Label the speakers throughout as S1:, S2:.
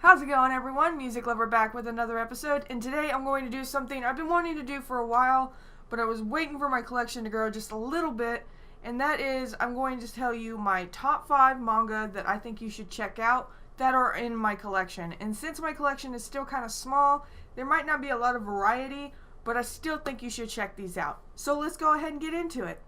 S1: How's it going, everyone? Music Lover back with another episode, and today I'm going to do something I've been wanting to do for a while, but I was waiting for my collection to grow just a little bit, and that is I'm going to tell you my top 5 manga that I think you should check out that are in my collection. And since my collection is still kind of small, there might not be a lot of variety, but I still think you should check these out. So let's go ahead and get into it.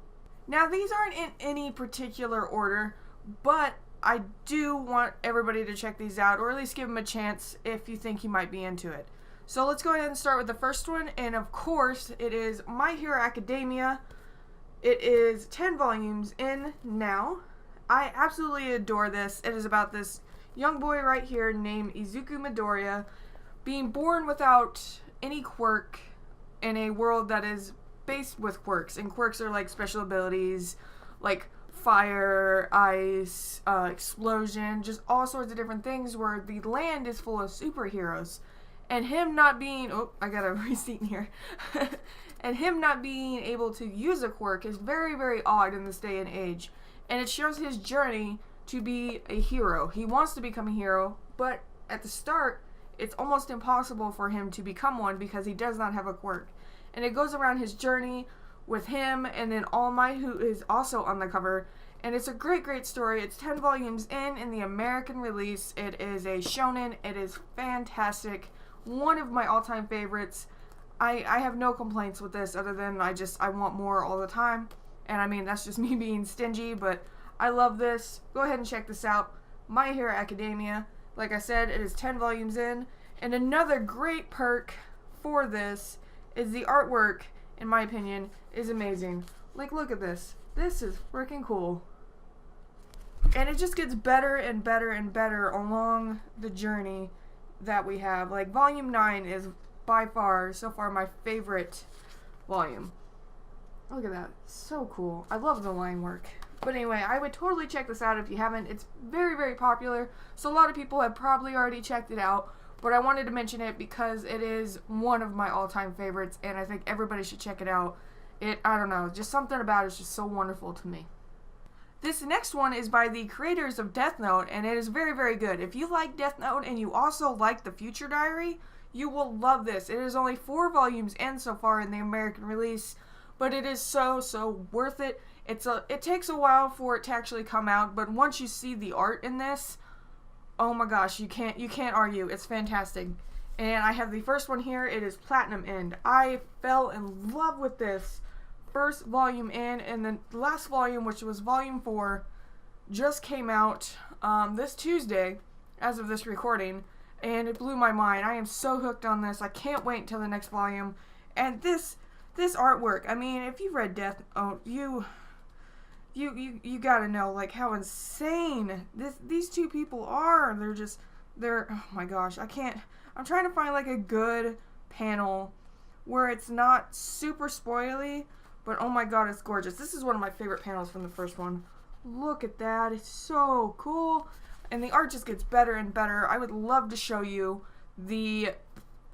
S1: Now, these aren't in any particular order, but I do want everybody to check these out, or at least give them a chance if you think you might be into it. So let's go ahead and start with the first one, and of course, it is My Hero Academia. It is 10 volumes in now. I absolutely adore this. It is about this young boy right here named Izuku Midoriya being born without any quirk in a world that is based with quirks, and quirks are like special abilities, like fire, ice, explosion, just all sorts of different things where the land is full of superheroes. And him not being, oh, I got a receipt in here. And him not being able to use a quirk is very, very odd in this day and age. And it shows his journey to be a hero. He wants to become a hero, but at the start, it's almost impossible for him to become one because he does not have a quirk. And it goes around his journey with him and then All Might, who is also on the cover. And it's a great, great story. It's 10 volumes in the American release. It is a shonen. It is fantastic. One of my all-time favorites. I have no complaints with this other than I want more all the time. And I mean, that's just me being stingy, but I love this. Go ahead and check this out. My Hero Academia. Like I said, it is 10 volumes in. And another great perk for this is the artwork, in my opinion, is amazing. Like, look at this. This is freaking cool. And it just gets better and better and better along the journey that we have. Like, volume 9 is by far, so far, my favorite volume. Look at that. So cool. I love the line work. But anyway, I would totally check this out if you haven't. It's very, very popular, so a lot of people have probably already checked it out. But I wanted to mention it because it is one of my all-time favorites, and I think everybody should check it out. I don't know, just something about it is just so wonderful to me. This next one is by the creators of Death Note, and it is very, very good. If you like Death Note and you also like The Future Diary, you will love this. It is only 4 volumes in so far in the American release, but it is so, so worth it. It takes a while for it to actually come out, but once you see the art in this, oh my gosh, you can't argue. It's fantastic. And I have the first one here. It is Platinum End. I fell in love with this first volume in, and then the last volume, which was volume 4, just came out this Tuesday as of this recording, and it blew my mind. I am so hooked on this. I can't wait until the next volume. And this artwork, I mean, if you've read Death Note, you gotta know, like, how insane these two people are. They're, oh my gosh, I'm trying to find, like, a good panel where it's not super spoily, but oh my god, it's gorgeous. This is one of my favorite panels from the first one. Look at that. It's so cool. And the art just gets better and better. I would love to show you the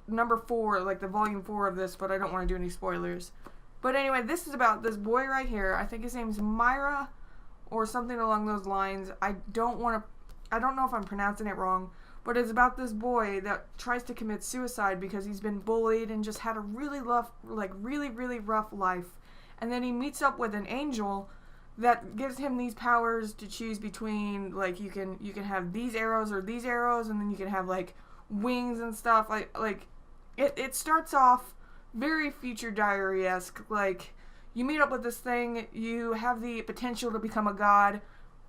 S1: number 4, like the volume 4 of this, but I don't want to do any spoilers. But anyway, this is about this boy right here. I think his name's Myra or something along those lines. I don't know if I'm pronouncing it wrong, but it's about this boy that tries to commit suicide because he's been bullied and just had a really really rough life. And then he meets up with an angel that gives him these powers to choose between, like, you can have these arrows or these arrows, and then you can have, like, wings and stuff. Like it starts off very Future Diary-esque. Like, you meet up with this thing, you have the potential to become a god,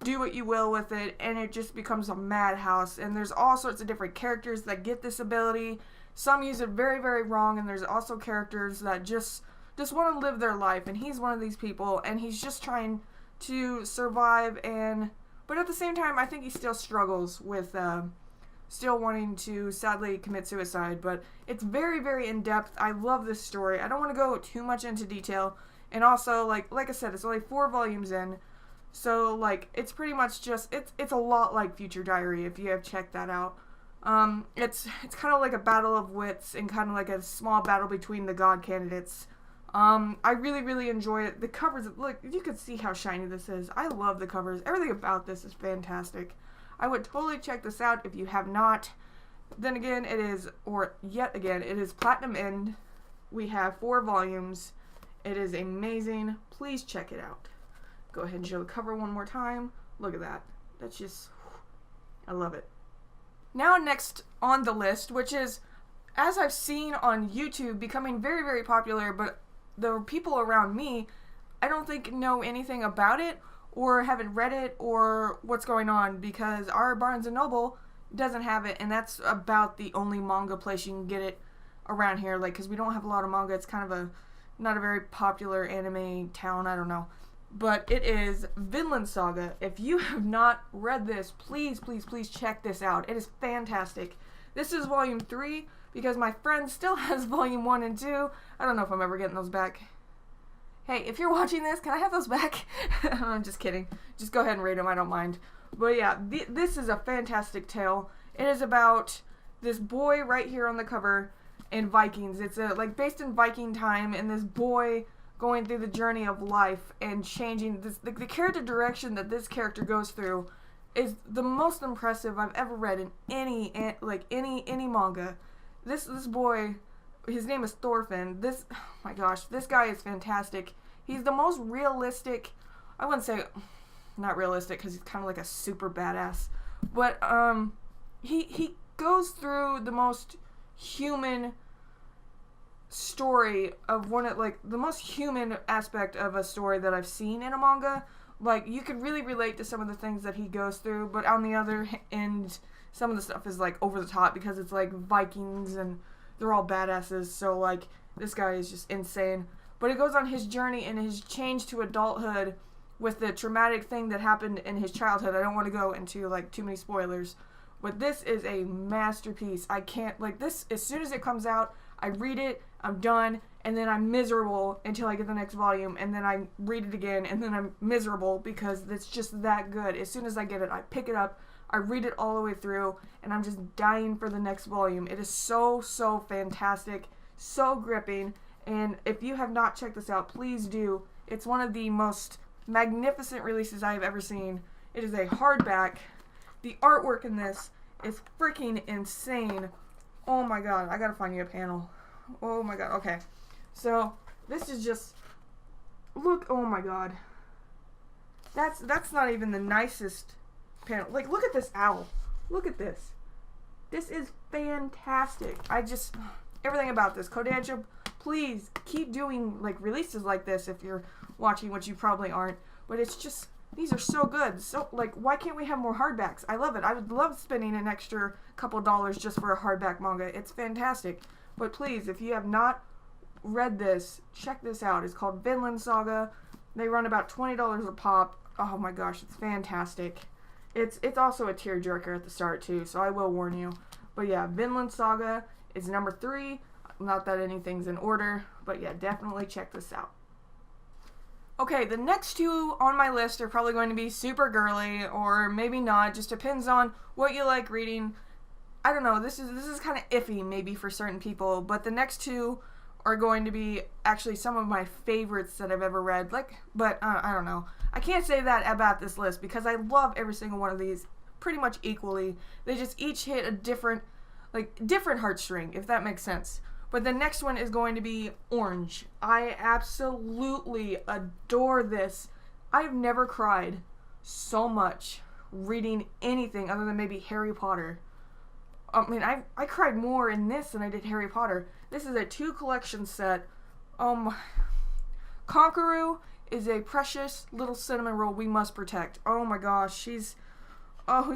S1: do what you will with it, and it just becomes a madhouse. And there's all sorts of different characters that get this ability. Some use it very, very wrong, and there's also characters that just want to live their life, and he's one of these people, and he's just trying to survive, but at the same time, I think he still struggles with still wanting to sadly commit suicide. But it's very, very in-depth. I love this story. I don't want to go too much into detail, and also, like I said, it's only 4 volumes in, so, like, it's pretty much just, it's a lot like Future Diary, if you have checked that out. It's kind of like a battle of wits, and kind of like a small battle between the god candidates. I really, really enjoy it. The covers, look, you can see how shiny this is. I love the covers. Everything about this is fantastic. I would totally check this out if you have not. then again, it is Platinum End. We have 4 volumes. It is amazing. Please check it out. Go ahead and show the cover one more time. Look at that. That's just, I love it. Now next on the list, which is, as I've seen on YouTube, becoming very, very popular, but the people around me, I don't think know anything about it or haven't read it or what's going on, because our Barnes & Noble doesn't have it, and that's about the only manga place you can get it around here, like, because we don't have a lot of manga. It's kind of not a very popular anime town, I don't know. But it is Vinland Saga. If you have not read this, please, please, please check this out. It is fantastic. This is volume 3, because my friend still has volume 1 and 2. I don't know if I'm ever getting those back. Hey, if you're watching this, can I have those back? I'm just kidding. Just go ahead and read them, I don't mind. But yeah, this is a fantastic tale. It is about this boy right here on the cover in Vikings. It's like based in Viking time, and this boy going through the journey of life and changing this. The character direction that this character goes through is the most impressive I've ever read in any manga. This boy, his name is Thorfinn. Oh my gosh, this guy is fantastic. He's the most realistic. I wouldn't say not realistic, because he's kind of like a super badass, but he goes through the most human story of the most human aspect of a story that I've seen in a manga. Like, you could really relate to some of the things that he goes through, but on the other end, some of the stuff is like over the top, because it's like Vikings and they're all badasses, so like this guy is just insane. But it goes on his journey and his change to adulthood with the traumatic thing that happened in his childhood. I don't want to go into like too many spoilers, but this is a masterpiece. I can't, like, this, as soon as it comes out, I read it, I'm done, and then I'm miserable until I get the next volume, and then I read it again, and then I'm miserable, because it's just that good. As soon as I get it, I pick it up, I read it all the way through, and I'm just dying for the next volume. It is so, so fantastic, so gripping, and if you have not checked this out, please do. It's one of the most magnificent releases I have ever seen. It is a hardback. The artwork in this is freaking insane. Oh my god, I gotta find you a panel. Oh my god, okay. So, this is just, look, oh my god. That's not even the nicest panel. Like, look at this owl. Look at this. This is fantastic. Everything about this. Kodansha, please keep doing, like, releases like this if you're watching, which you probably aren't. But it's just, these are so good. So, like, why can't we have more hardbacks? I love it. I would love spending an extra couple dollars just for a hardback manga. It's fantastic. But please, if you have not read this, check this out. It's called Vinland Saga. They run about $20 a pop. Oh my gosh, it's fantastic. It's also a tearjerker at the start too, so I will warn you. But yeah, Vinland Saga is number 3. Not that anything's in order, but yeah, definitely check this out. Okay, the next 2 on my list are probably going to be super girly, or maybe not. Just depends on what you like reading. I don't know. This is kind of iffy maybe for certain people, but the next 2 are going to be actually some of my favorites that I've ever read. But I don't know. I can't say that about this list, because I love every single one of these pretty much equally. They just each hit a different heartstring, if that makes sense. But the next one is going to be Orange. I absolutely adore this. I've never cried so much reading anything other than maybe Harry Potter. I mean, I cried more in this than I did Harry Potter. This is a 2 collection set. Conqueror is a precious little cinnamon roll we must protect. Oh my gosh, he's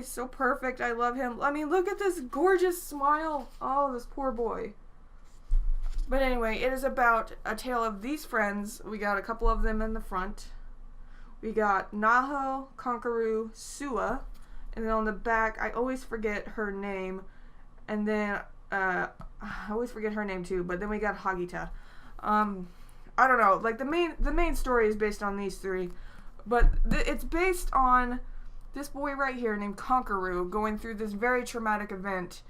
S1: so perfect. I love him. I mean, look at this gorgeous smile. Oh, this poor boy. But anyway, it is about a tale of these friends. We got a couple of them in the front. We got Naho, Conqueror, Sua, and then on the back, I always forget her name. And then, I always forget her name too, but then we got Hagita. I don't know, like the main story is based on these 3, but it's based on this boy right here named Conqueror going through this very traumatic event,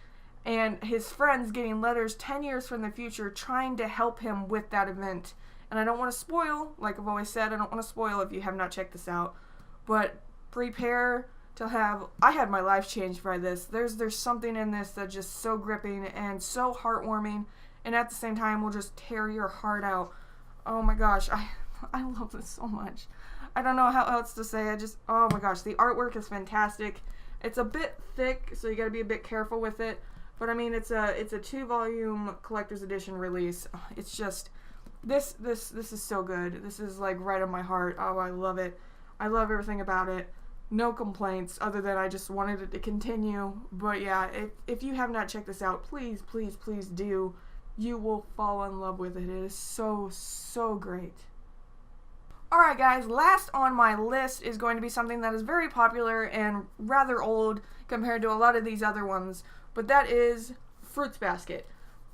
S1: and his friends getting letters 10 years from the future trying to help him with that event. And I don't want to spoil, like I've always said, I don't want to spoil if you have not checked this out, but prepare I had my life changed by this. There's something in this that's just so gripping and so heartwarming, and at the same time will just tear your heart out. Oh my gosh, I love this so much. I don't know how else to say. Oh my gosh, the artwork is fantastic. It's a bit thick, so you got to be a bit careful with it. But I mean, it's a 2-volume collector's edition release. It's just this is so good. This is like right on my heart. Oh, I love it. I love everything about it. No complaints other than I just wanted it to continue. But yeah, if you have not checked this out, please, please, please do. You will fall in love with it. It is so, so great. Alright guys, last on my list is going to be something that is very popular and rather old compared to a lot of these other ones, but that is Fruits Basket.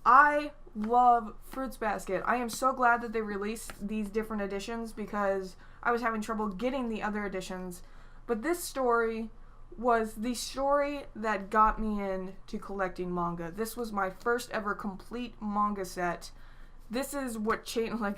S1: I love Fruits Basket. I am so glad that they released these different editions because I was having trouble getting the other editions. But this story was the story that got me into collecting manga. This was my first ever complete manga set. This is what changed my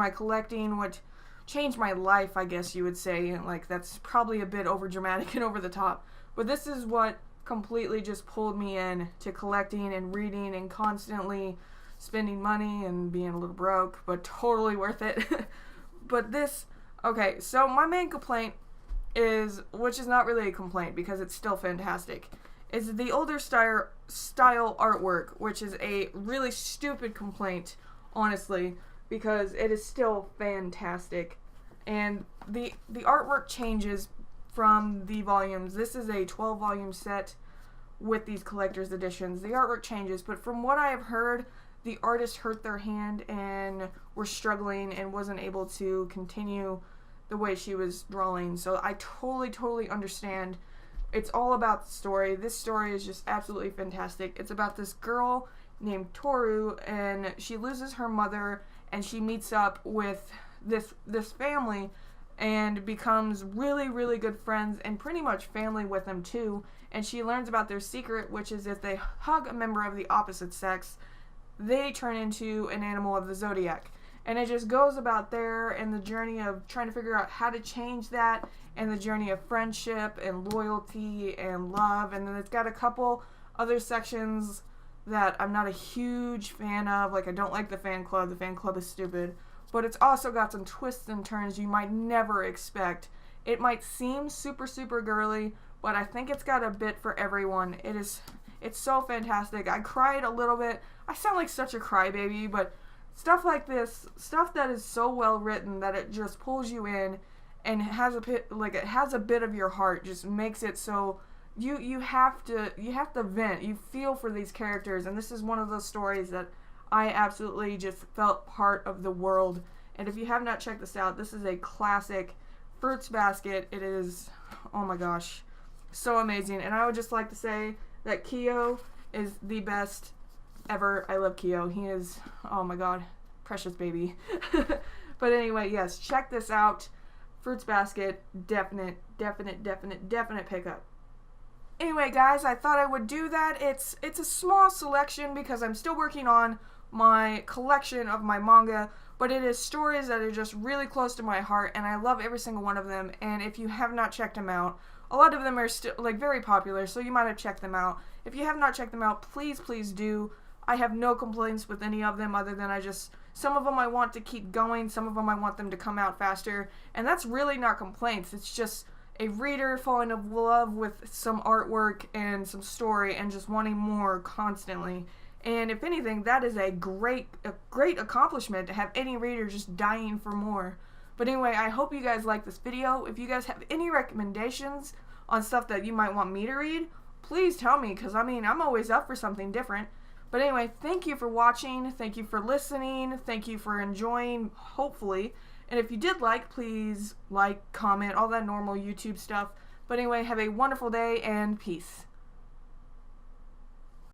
S1: collecting, what changed my life, I guess you would say. Like, that's probably a bit over dramatic and over the top. But this is what completely just pulled me in to collecting and reading and constantly spending money and being a little broke, but totally worth it. But okay, so my main complaint which is not really a complaint because it's still fantastic, is the older style artwork, which is a really stupid complaint, honestly, because it is still fantastic. And the artwork changes from the volumes. This is a 12-volume set with these collector's editions. The artwork changes, but from what I have heard, the artist hurt their hand and were struggling and wasn't able to continue the way she was drawing. So I totally understand. It's all about the story. This story is just absolutely fantastic. It's about this girl named Toru, and she loses her mother, and she meets up with this family and becomes really good friends and pretty much family with them too. And she learns about their secret, which is if they hug a member of the opposite sex, they turn into an animal of the zodiac. And it just goes about there and the journey of trying to figure out how to change that, and the journey of friendship and loyalty and love. And then it's got a couple other sections that I'm not a huge fan of. Like, I don't like the fan club. The fan club is stupid. But it's also got some twists and turns you might never expect. It might seem super girly, but I think it's got a bit for everyone. It's so fantastic. I cried a little bit. I sound like such a crybaby, but stuff like this, stuff that is so well written that it just pulls you in and it has a bit of your heart, just makes it so you have to vent. You feel for these characters, and this is one of those stories that I absolutely just felt part of the world. And if you have not checked this out, this is a classic. Fruits Basket. It is, oh my gosh, so amazing. And I would just like to say that Kyo is the best ever. I love Kyo. He is, oh my god, precious baby. But anyway, yes, check this out. Fruits Basket, definite pickup. Anyway, guys, I thought I would do that. It's a small selection because I'm still working on my collection of my manga, but it is stories that are just really close to my heart, and I love every single one of them. And if you have not checked them out, a lot of them are still very popular, so you might have checked them out. If you have not checked them out, please do. I have no complaints with any of them other than some of them I want to keep going, some of them I want them to come out faster, and that's really not complaints. It's just a reader falling in love with some artwork and some story and just wanting more constantly. And if anything, that is a great accomplishment to have any reader just dying for more. But anyway, I hope you guys like this video. If you guys have any recommendations on stuff that you might want me to read, please tell me, because I'm always up for something different. But anyway, thank you for watching, thank you for listening, thank you for enjoying, hopefully. And if you did please like, comment, all that normal YouTube stuff. But anyway, have a wonderful day and peace.